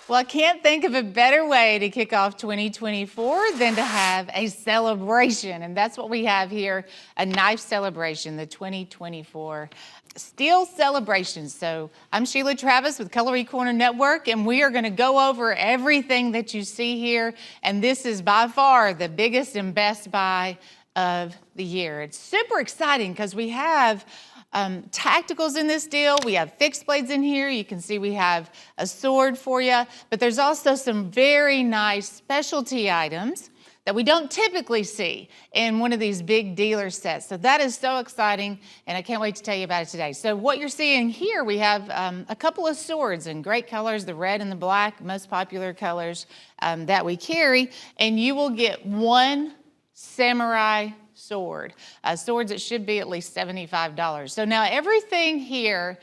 Well, I can't think of a better way to kick off 2024 than to have a celebration. And that's what we have here, a knife celebration, the 2024 Steel Celebration. So I'm Sheila Travis with Cutlery Corner Network, and we are going to go over everything that you see here. And this is by far the biggest and best buy of the year. It's super exciting because we have tacticals in this deal. We have fixed blades in here. You can see we have a sword for you, but there's also some very nice specialty items that we don't typically see in one of these big dealer sets. So that is so exciting, and I can't wait to tell you about it today. So what you're seeing here, we have a couple of swords in great colors, the red and the black, most popular colors that we carry, and you will get one samurai sword. Swords that should be at least $75. So now everything here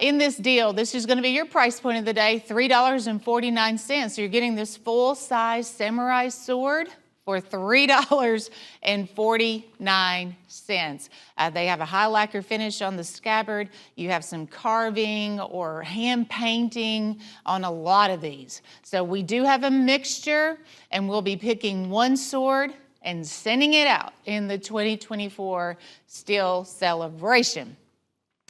in this deal, this is going to be your price point of the day, $3.49. So you're getting this full-size samurai sword for $3.49. They have a high lacquer finish on the scabbard. You have some carving or hand painting on a lot of these. So we do have a mixture, and we'll be picking one sword and sending it out in the 2024 Steel Celebration.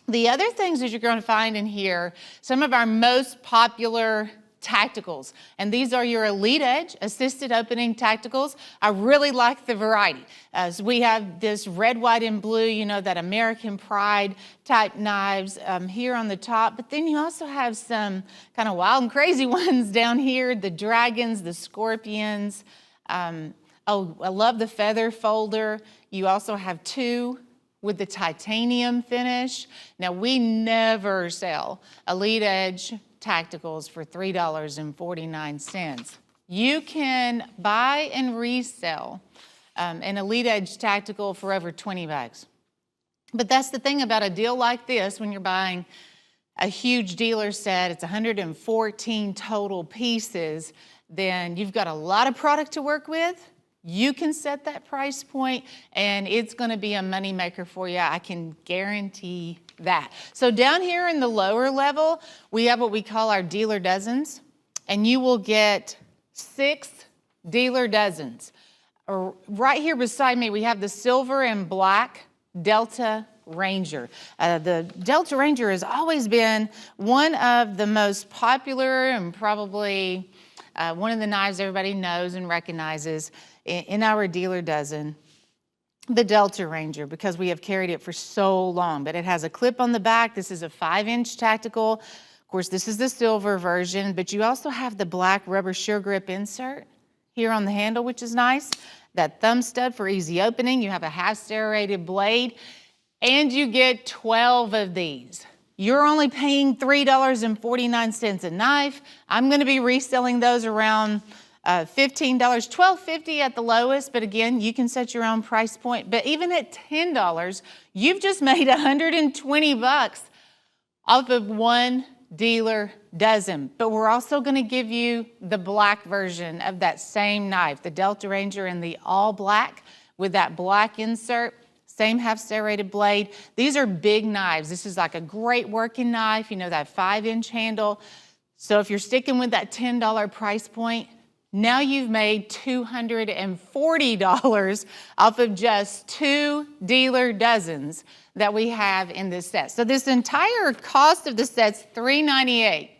The other things that you're going to find in here, some of our most popular tacticals, and these are your Elite Edge assisted opening tacticals. I really like the variety. So we have this red, white, and blue, you know, that American Pride type knives here on the top, but then you also have some kind of wild and crazy ones down here, the dragons, the scorpions. Oh, I love the feather folder. You also have two with the titanium finish. Now, we never sell Elite Edge tacticals for $3.49. You can buy and resell an Elite Edge tactical for over 20 bucks. But that's the thing about a deal like this, when you're buying a huge dealer set, it's 114 total pieces, then you've got a lot of product to work with. You can set that price point, and it's going to be a moneymaker for you. I can guarantee that. So down here in the lower level, we have what we call our dealer dozens, and you will get 6 dealer dozens. Right here beside me, we have the silver and black Delta Ranger. The Delta Ranger has always been one of the most popular and probably one of the knives everybody knows and recognizes in our dealer dozen, the Delta Ranger, because we have carried it for so long. But it has a clip on the back. This is a 5-inch tactical. Of course, this is the silver version, but you also have the black rubber sure grip insert here on the handle, which is nice. That thumb stud for easy opening. You have a half serrated blade, and you get 12 of these. You're only paying $3.49 a knife. I'm going to be reselling those around $15, $12.50 at the lowest, but again, you can set your own price point. But even at $10, you've just made 120 bucks off of one dealer dozen. But we're also going to give you the black version of that same knife, the Delta Ranger in the all black with that black insert. Same half serrated blade. These are big knives. This is like a great working knife, you know, that 5-inch handle. So if you're sticking with that $10 price point, now you've made $240 off of just 2 dealer dozens that we have in this set. So this entire cost of the set's $398.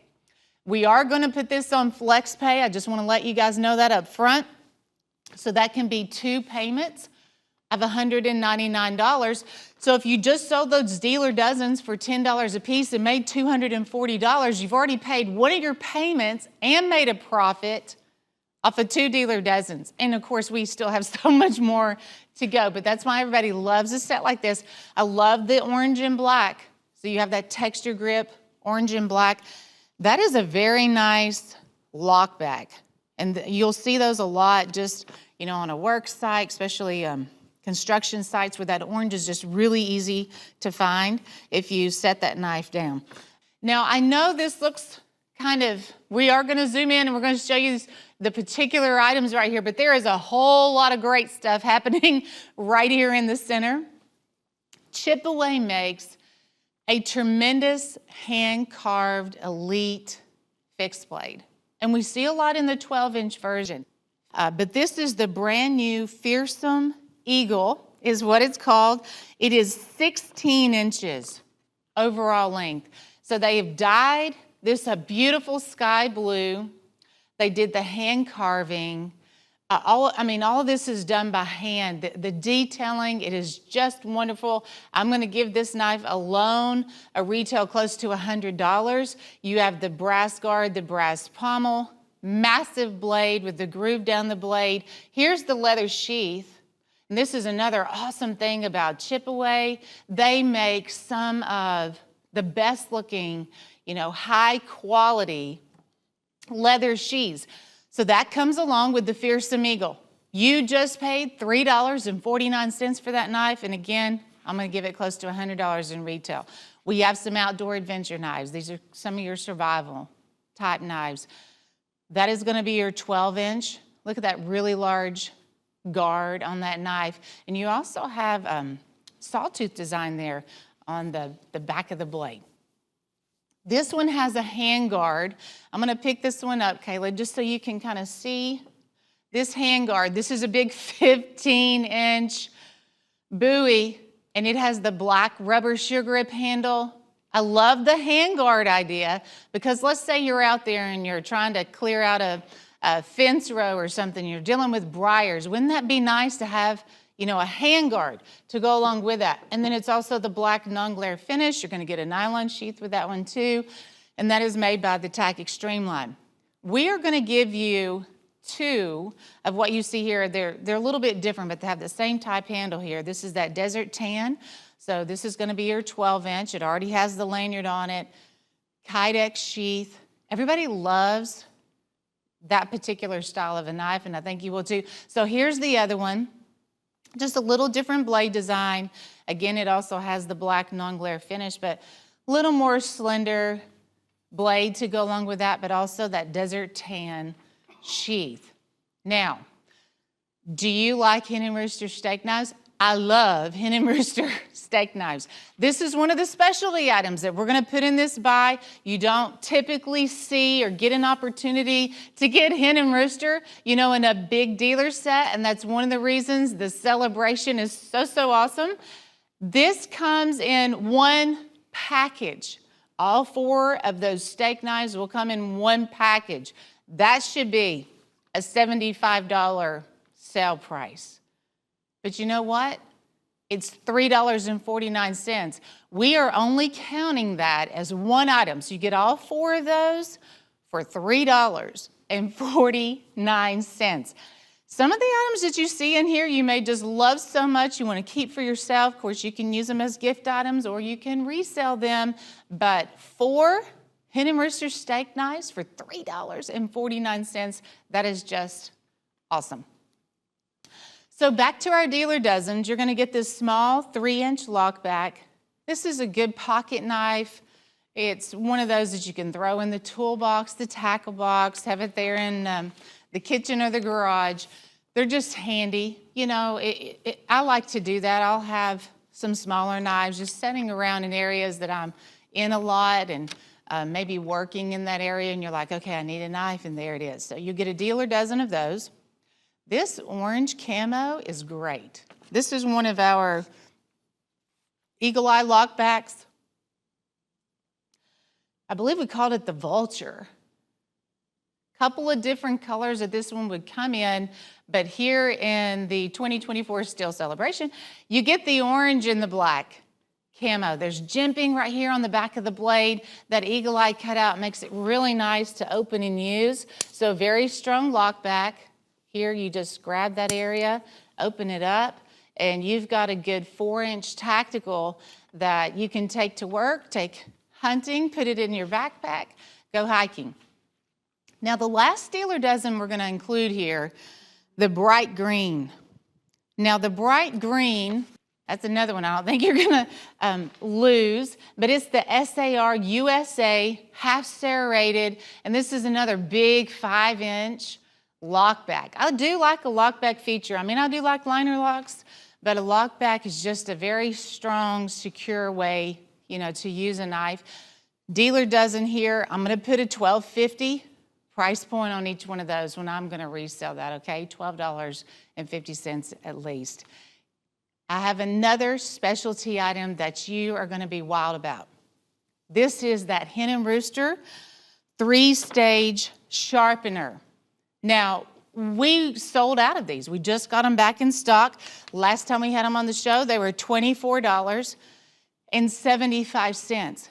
We are going to put this on FlexPay. I just want to let you guys know that up front. So that can be 2 payments of $199. So if you just sold those dealer dozens for $10 a piece and made $240, you've already paid one of your payments and made a profit off of 2 dealer dozens. And of course, we still have so much more to go, but that's why everybody loves a set like this. I love the orange and black. So you have that texture grip, orange and black. That is a very nice lock back. And you'll see those a lot just, you know, on a work site, especially construction sites where that orange is just really easy to find if you set that knife down. Now, I know this looks we are going to zoom in and we're going to show you the particular items right here, but there is a whole lot of great stuff happening right here in the center. Chippewa makes a tremendous hand-carved elite fixed blade. And we see a lot in the 12-inch version. But this is the brand new Fearsome Eagle is what it's called. It is 16 inches overall length. So they have dyed this a beautiful sky blue. They did the hand carving. All of this is done by hand. The detailing, it is just wonderful. I'm going to give this knife alone a retail close to $100. You have the brass guard, the brass pommel, massive blade with the groove down the blade. Here's the leather sheath. And this is another awesome thing about Chippewa. They make some of the best looking, high quality leather sheaths. So that comes along with the Fearsome Eagle. You just paid $3.49 for that knife. And again, I'm going to give it close to $100 in retail. We have some outdoor adventure knives. These are some of your survival type knives. That is going to be your 12-inch. Look at that really large guard on that knife. And you also have sawtooth design there on the back of the blade. This one has a hand guard. I'm going to pick this one up, Kayla, just so you can kind of see this hand guard. This is a big 15-inch buoy, and it has the black rubber sugar grip handle. I love the hand guard idea because let's say you're out there and you're trying to clear out a fence row or something. You're dealing with briars. Wouldn't that be nice to have a hand guard to go along with that? And then it's also the black non-glare finish. You're going to get a nylon sheath with that one too. And that is made by the Tack Extreme line. We are going to give you two of what you see here. They're a little bit different, but they have the same type handle here. This is that desert tan. So this is going to be your 12-inch. It already has the lanyard on it. Kydex sheath. Everybody loves that particular style of a knife, and I think you will too. So here's the other one. Just a little different blade design. Again, it also has the black non-glare finish, but a little more slender blade to go along with that, but also that desert tan sheath. Now, do you like Hen & Rooster steak knives? I love Hen & Rooster steak knives. This is one of the specialty items that we're going to put in this buy. You don't typically see or get an opportunity to get Hen & Rooster, in a big dealer set, and that's one of the reasons the celebration is so awesome. This comes in one package. All 4 of those steak knives will come in one package. That should be a $75 sale price. But you know what? It's $3.49. We are only counting that as one item. So you get all 4 of those for $3.49. Some of the items that you see in here, you may just love so much you want to keep for yourself. Of course, you can use them as gift items or you can resell them. But 4 Hen & Rooster steak knives for $3.49, that is just awesome. So back to our dealer dozens, you're going to get this small 3-inch lockback. This is a good pocket knife. It's one of those that you can throw in the toolbox, the tackle box, have it there in the kitchen or the garage. They're just handy. I like to do that. I'll have some smaller knives just sitting around in areas that I'm in a lot and maybe working in that area, and you're like, okay, I need a knife, and there it is. So you get a dealer dozen of those. This orange camo is great. This is one of our Eagle Eye lockbacks. I believe we called it the Vulture. Couple of different colors that this one would come in, but here in the 2024 Steel Celebration, you get the orange and the black camo. There's jimping right here on the back of the blade. That Eagle Eye cutout makes it really nice to open and use. So very strong lockback. Here you just grab that area, open it up, and you've got a good 4-inch tactical that you can take to work, take hunting, put it in your backpack, go hiking. Now the last dealer dozen we're going to include here, the bright green. Now the bright green, that's another one I don't think you're going to lose, but it's the SAR USA half serrated, and this is another big 5-inch lockback. I do like a lockback feature. I do like liner locks, but a lockback is just a very strong, secure way, to use a knife. Dealer dozen here, I'm going to put a $12.50 price point on each one of those when I'm going to resell that, okay? $12.50 at least. I have another specialty item that you are going to be wild about. This is that Hen and Rooster 3-stage sharpener. Now, we sold out of these. We just got them back in stock. Last time we had them on the show, they were $24.75.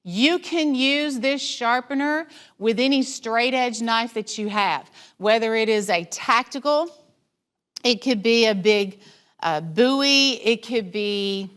You can use this sharpener with any straight edge knife that you have, whether it is a tactical, it could be a big buoy, it could be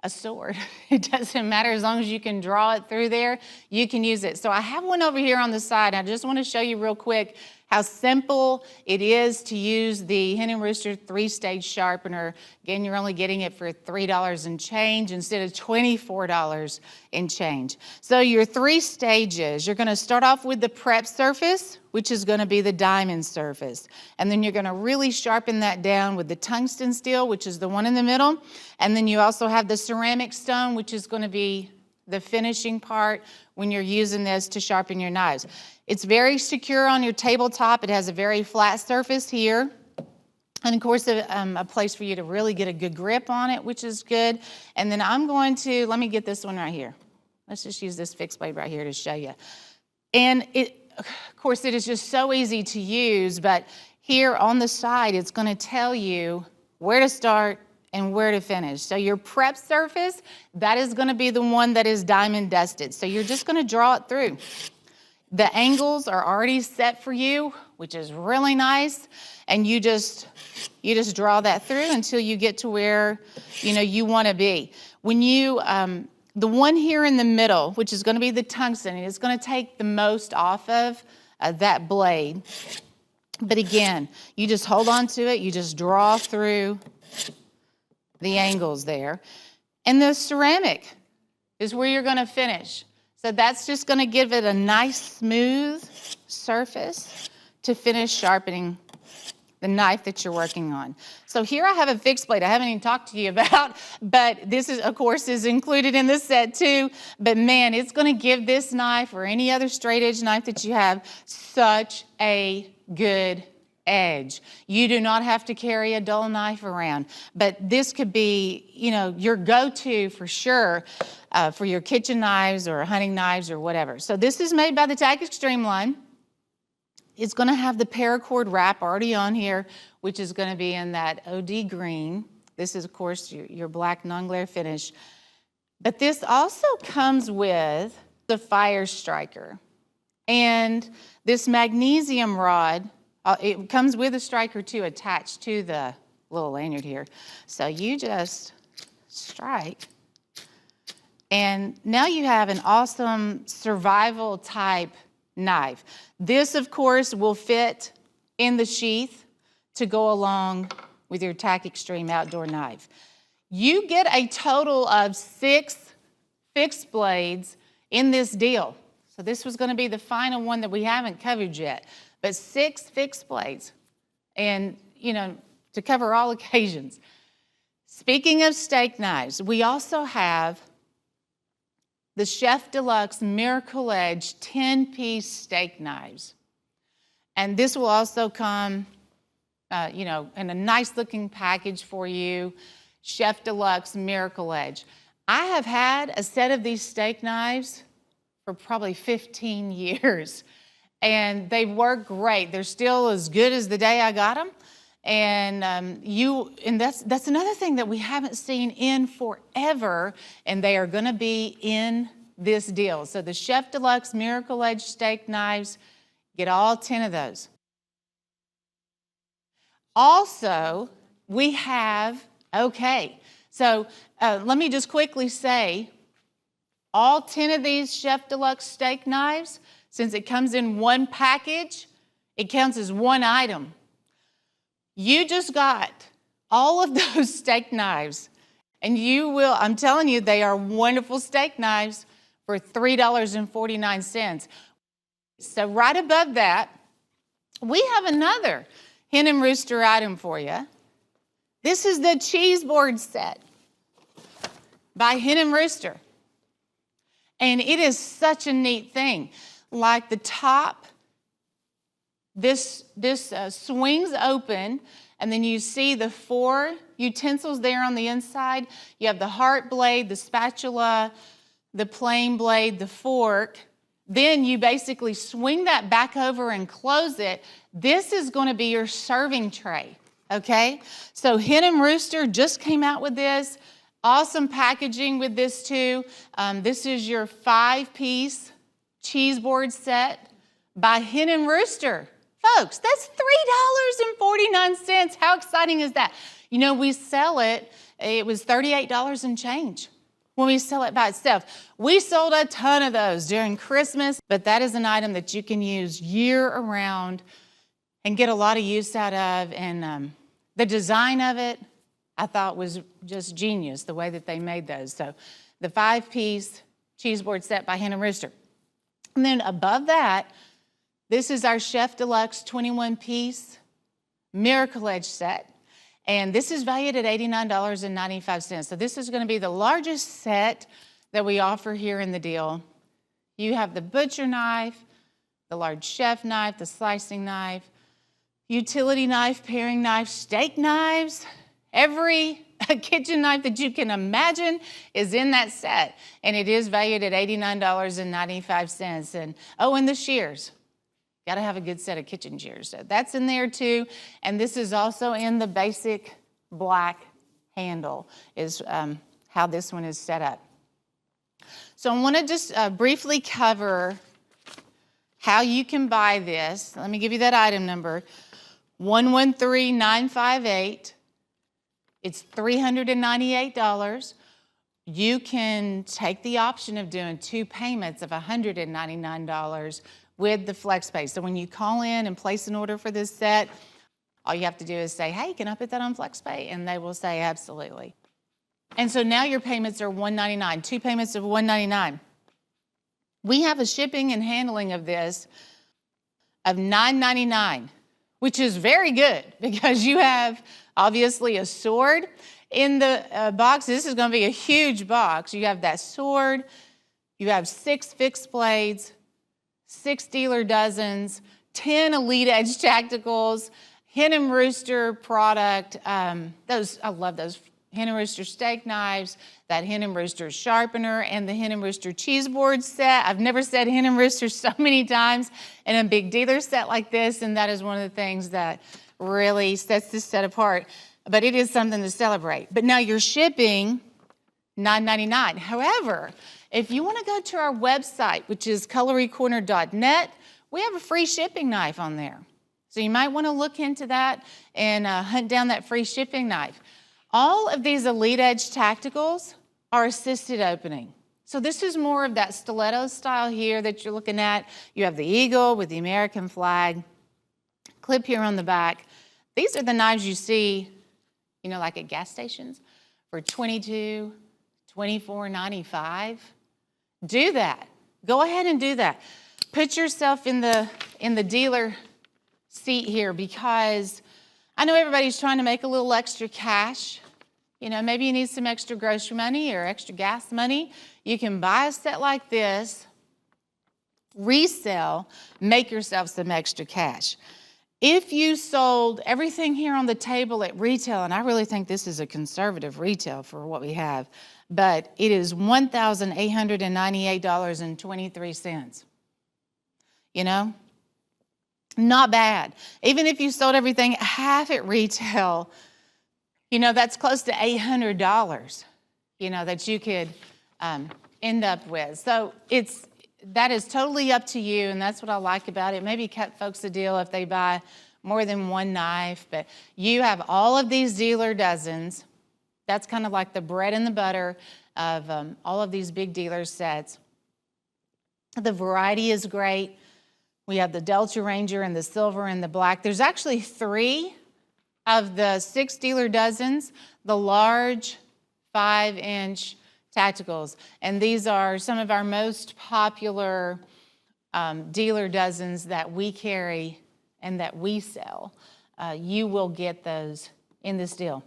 a sword. It doesn't matter, as long as you can draw it through there, you can use it. So I have one over here on the side. I just want to show you real quick how simple it is to use the Hen and Rooster 3-stage sharpener. Again, you're only getting it for $3 and change instead of $24 and change. So your 3 stages, you're going to start off with the prep surface, which is going to be the diamond surface. And then you're going to really sharpen that down with the tungsten steel, which is the one in the middle. And then you also have the ceramic stone, which is going to be the finishing part when you're using this to sharpen your knives. It's very secure on your tabletop. It has a very flat surface here. And of course, a place for you to really get a good grip on it, which is good. And then I'm going to, let me get this one right here. Let's just use this fixed blade right here to show you. And of course, it is just so easy to use, but here on the side, it's going to tell you where to start and where to finish. So your prep surface, that is going to be the one that is diamond dusted. So you're just going to draw it through. The angles are already set for you, which is really nice. And you just draw that through until you get to where, you want to be. When you, the one here in the middle, which is going to be the tungsten, it's going to take the most off of that blade. But again, you just hold on to it. You just draw through the angles there. And the ceramic is where you're going to finish. So that's just going to give it a nice smooth surface to finish sharpening the knife that you're working on. So here I have a fixed blade I haven't even talked to you about, but this is, of course, is included in this set too. But man, it's going to give this knife or any other straight edge knife that you have such a good edge. You do not have to carry a dull knife around, but this could be, your go-to for sure for your kitchen knives or hunting knives or whatever. So this is made by the Tack Extreme line. It's going to have the paracord wrap already on here, which is going to be in that OD green. This is, of course, your black non-glare finish. But this also comes with the fire striker. And this magnesium rod, it comes with a striker too attached to the little lanyard here. So you just strike. And now you have an awesome survival type knife. This, of course, will fit in the sheath to go along with your Tack Extreme outdoor knife. You get a total of 6 fixed blades in this deal. So this was going to be the final one that we haven't covered yet, but 6 fixed blades, and to cover all occasions. Speaking of steak knives, we also have the Chef Deluxe Miracle Edge 10-piece steak knives. And this will also come, in a nice looking package for you, Chef Deluxe Miracle Edge. I have had a set of these steak knives for probably 15 years, and they work great. They're still as good as the day I got them. And that's another thing that we haven't seen in forever, and they are going to be in this deal. So the Chef Deluxe Miracle Edge steak knives, get all 10 of those. Also, we have, so let me just quickly say, all 10 of these Chef Deluxe steak knives, since it comes in one package, it counts as one item. You just got all of those steak knives, and I'm telling you, they are wonderful steak knives for $3.49. So right above that, we have another Hen and Rooster item for you. This is the Cheeseboard set by Hen and Rooster. And it is such a neat thing. like the top, this swings open, and then you see the 4 utensils there on the inside. You have the heart blade, the spatula, the plain blade, the fork. Then you basically swing that back over and close it. This is going to be your serving tray, okay? So Hen and Rooster just came out with this. Awesome packaging with this too. This is your 5-piece Cheeseboard set by Hen and Rooster. Folks, that's $3.49. How exciting is that? You know, we sell it, it was $38 and change when we sell it by itself. We sold a ton of those during Christmas, but that is an item that you can use year around and get a lot of use out of. And the design of it, I thought was just genius, the way that they made those. So the 5-piece Cheeseboard set by Hen and Rooster. And then above that, this is our Chef Deluxe 21-piece Miracle Edge set. And this is valued at $89.95. So this is going to be the largest set that we offer here in the deal. You have the butcher knife, the large chef knife, the slicing knife, utility knife, paring knife, steak knives. Every kitchen knife that you can imagine is in that set. And it is valued at $89.95. And oh, and the shears. Got to have a good set of kitchen shears. So that's in there too. And this is also in the basic black handle is how this one is set up. So I want to just briefly cover how you can buy this. Let me give you that item number, 113958. It's $398. You can take the option of doing 2 payments of $199 with the FlexPay. So when you call in and place an order for this set, all you have to do is say, hey, can I put that on FlexPay? And they will say, absolutely. And so now your payments are $199, 2 payments of $199. We have a shipping and handling of this of $9.99, which is very good because you have obviously a sword in the box. This is going to be a huge box. You have that sword, you have 6 fixed blades, 6 dealer dozens, 10 Elite Edge tacticals, Hen and Rooster product. Those I love those Hen and Rooster steak knives, that Hen and Rooster sharpener, and the Hen and Rooster Cheeseboard set. I've never said Hen and Rooster so many times in a big dealer set like this, and that is one of the things that really sets this set apart. But it is something to celebrate. But now you're shipping $9.99. However, if you want to go to our website, which is cutlerycorner.net, we have a free shipping knife on there. So you might want to look into that and hunt down that free shipping knife. All of these Elite Edge tacticals are assisted opening. So this is more of that stiletto style here that you're looking at. You have the eagle with the American flag, clip here on the back. These are the knives you see, you know, like at gas stations for $22, $24.95. Do that. Go ahead and do that. Put yourself in the dealer seat here, because I know everybody's trying to make a little extra cash. You know, maybe you need some extra grocery money or extra gas money. You can buy a set like this, resell, make yourself some extra cash. If you sold everything here on the table at retail, and I really think this is a conservative retail for what we have, but it is $1,898.23. You know, not bad. Even if you sold everything half at retail, you know, that's close to $800, you know, that you could end up with. So that is totally up to you, and that's what I like about it. Maybe cut folks a deal if they buy more than one knife, but you have all of these dealer dozens. That's kind of like the bread and the butter of all of these big dealer sets. The variety is great. We have the Delta Ranger and the silver and the black. There's actually 3 of the 6 dealer dozens, the large 5-inch tacticals. And these are some of our most popular dealer dozens that we carry and that we sell. You will get those in this deal.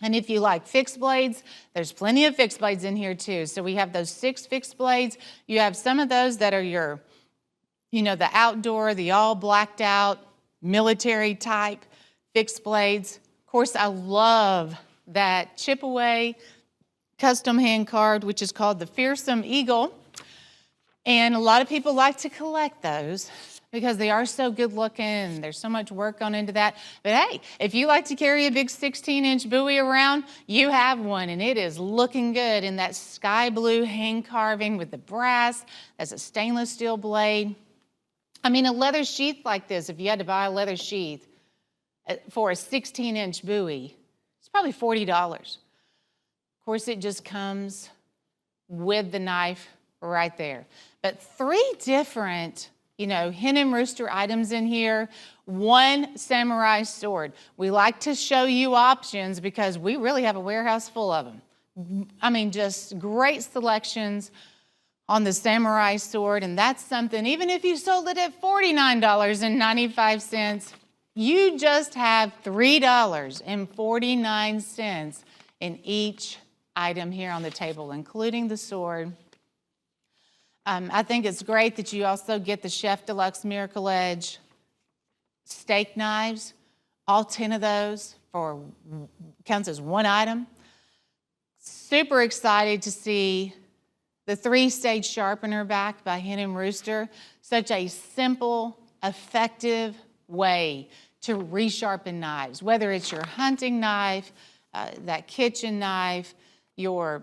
And if you like fixed blades, there's plenty of fixed blades in here too. So we have those 6 fixed blades. You have some of those that are your you know, the outdoor, the all blacked out, military type fixed blades. Of course, I love that Chippewa custom hand carved, which is called the Fearsome Eagle. And a lot of people like to collect those because they are so good looking. There's so much work gone into that. But hey, if you like to carry a big 16-inch buoy around, you have one, and it is looking good in that sky blue hand carving with the brass. That's a stainless steel blade. I mean, a leather sheath like this, if you had to buy a leather sheath for a 16-inch buoy, it's probably $40. Of course, it just comes with the knife right there. But 3 different, you know, hen and rooster items in here, 1 samurai sword. We like to show you options because we really have a warehouse full of them. I mean, just great selections on the samurai sword, and that's something, even if you sold it at $49.95, you just have $3.49 in each item here on the table, including the sword. I think it's great that you also get the Chef Deluxe Miracle Edge steak knives, all 10 of those counts as 1 item. Super excited to see the 3-stage sharpener back by Hen and Rooster. Such a simple, effective way to resharpen knives, whether it's your hunting knife, that kitchen knife, your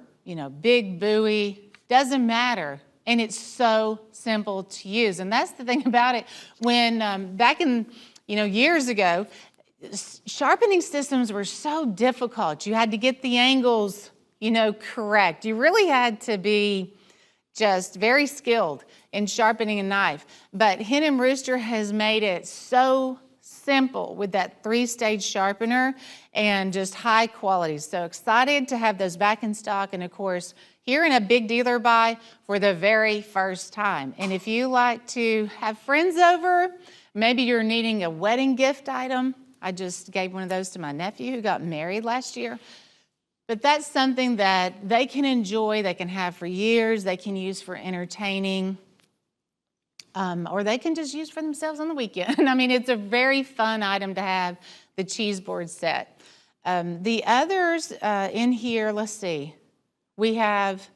big buoy, doesn't matter. And it's so simple to use. And that's the thing about it. When back in years ago, sharpening systems were so difficult. You had to get the angles correct. You really had to be just very skilled in sharpening a knife. But Hen and Rooster has made it so simple with that 3-stage sharpener and just high quality. So excited to have those back in stock, and of course, here in a big dealer buy for the very first time. And if you like to have friends over, maybe you're needing a wedding gift item. I just gave one of those to my nephew who got married last year. But that's something that they can enjoy, they can have for years, they can use for entertaining, or they can just use for themselves on the weekend. I mean, it's a very fun item to have, the Cheeseboard set. The others in here, let's see. We have,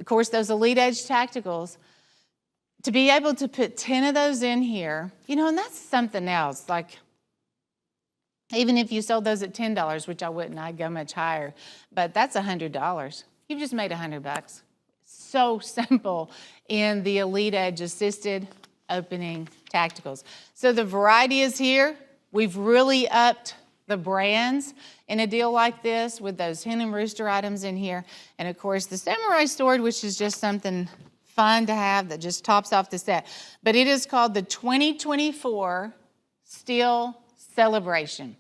of course, those Elite Edge Tacticals. To be able to put 10 of those in here, and that's something else. Like, even if you sold those at $10, which I wouldn't, I'd go much higher, but that's $100. You've just made $100. So simple in the Elite Edge Assisted Opening Tacticals. So the variety is here. We've really upped the brands in a deal like this with those Hen and Rooster items in here. And of course, the Samurai Sword, which is just something fun to have that just tops off the set. But it is called the 2024 Steel Celebration.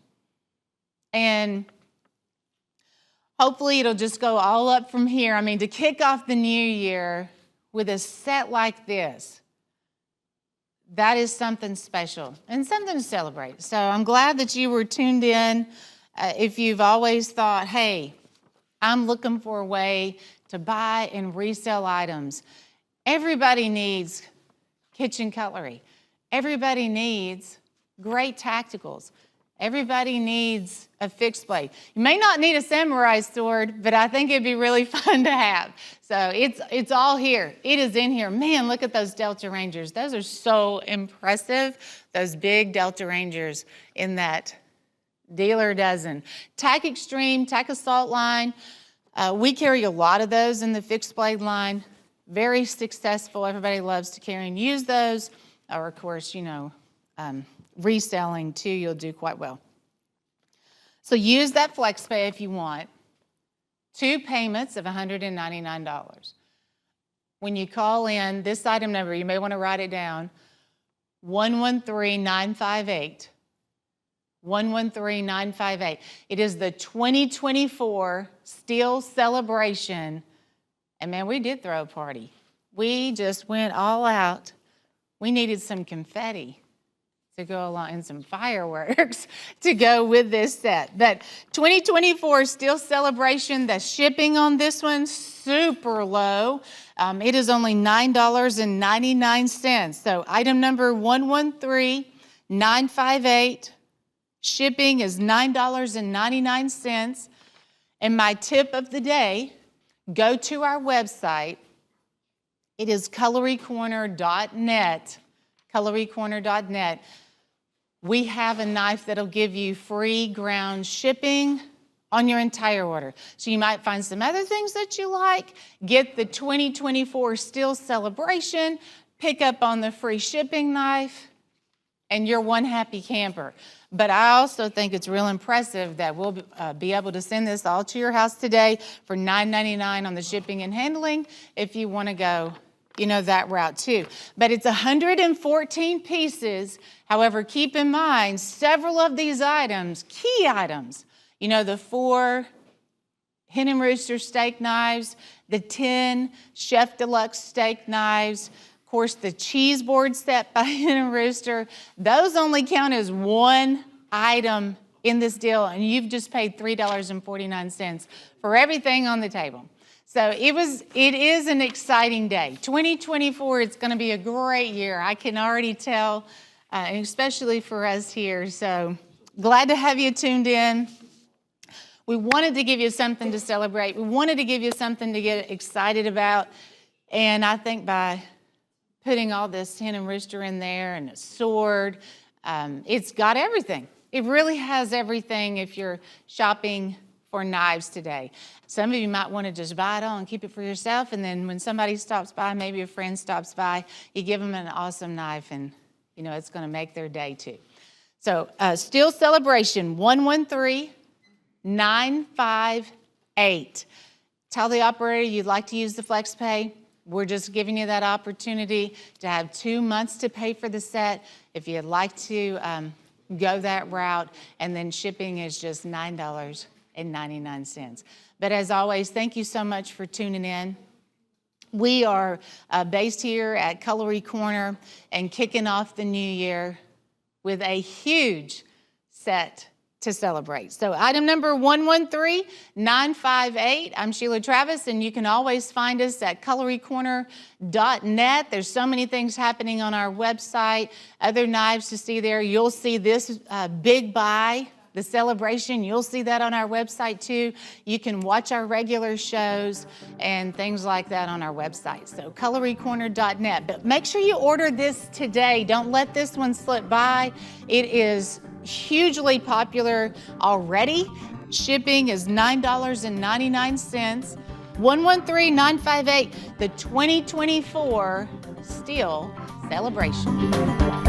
And hopefully it'll just go all up from here. I mean, to kick off the new year with a set like this, that is something special and something to celebrate. So I'm glad that you were tuned in. If you've always thought, hey, I'm looking for a way to buy and resell items. Everybody needs kitchen cutlery. Everybody needs great tacticals. Everybody needs a fixed blade. You may not need a samurai sword, but I think it'd be really fun to have. So it's all here. It is in here. Man, look at those Delta Rangers. Those are so impressive, those big Delta Rangers in that dealer dozen. Tack Extreme, Tack Assault line. We carry a lot of those in the fixed blade line. Very successful. Everybody loves to carry and use those. Or, of course, reselling too, you'll do quite well. So use that FlexPay if you want. 2 payments of $199. When you call in this item number, you may want to write it down, 113-958. 113-958. It is the 2024 Steel Celebration. And man, we did throw a party. We just went all out. We needed some confetti. to go along and some fireworks to go with this set. But 2024 Steel Celebration, the shipping on this one, super low. It is only $9.99. So item number 113958, shipping is $9.99. And my tip of the day, go to our website. It is cutlerycorner.net, cutlerycorner.net. We have a knife that'll give you free ground shipping on your entire order. So you might find some other things that you like, get the 2024 Steel Celebration, pick up on the free shipping knife, and you're one happy camper. But I also think it's real impressive that we'll be able to send this all to your house today for $9.99 on the shipping and handling if you want to go, that route too. But it's 114 pieces. However, keep in mind, several of these items, key items, the 4 Hen and Rooster steak knives, the 10 Chef Deluxe steak knives, of course, the Cheeseboard set by Hen and Rooster, those only count as one item in this deal, and you've just paid $3.49 for everything on the table. So it is an exciting day. 2024, it's going to be a great year. I can already tell, especially for us here. So glad to have you tuned in. We wanted to give you something to celebrate. We wanted to give you something to get excited about. And I think by putting all this Hen and Rooster in there and a sword, it's got everything. It really has everything if you're shopping for knives today. Some of you might want to just buy it all and keep it for yourself, and then when somebody stops by, maybe a friend stops by, you give them an awesome knife, and it's going to make their day too. So Steel Celebration 113958. Tell the operator you'd like to use the FlexPay. We're just giving you that opportunity to have 2 months to pay for the set if you'd like to go that route, and then shipping is just $9.99. But as always, thank you so much for tuning in. We are based here at Cutlery Corner and kicking off the new year with a huge set to celebrate. So item number 113958. I'm Sheila Travis, and you can always find us at cutlerycorner.net. There's so many things happening on our website, other knives to see there. You'll see this big buy, the celebration. You'll see that on our website too. You can watch our regular shows and things like that on our website. So cutlerycorner.net. But make sure you order this today. Don't let this one slip by. It is hugely popular already. Shipping is $9.99. 113958, the 2024 Steel Celebration.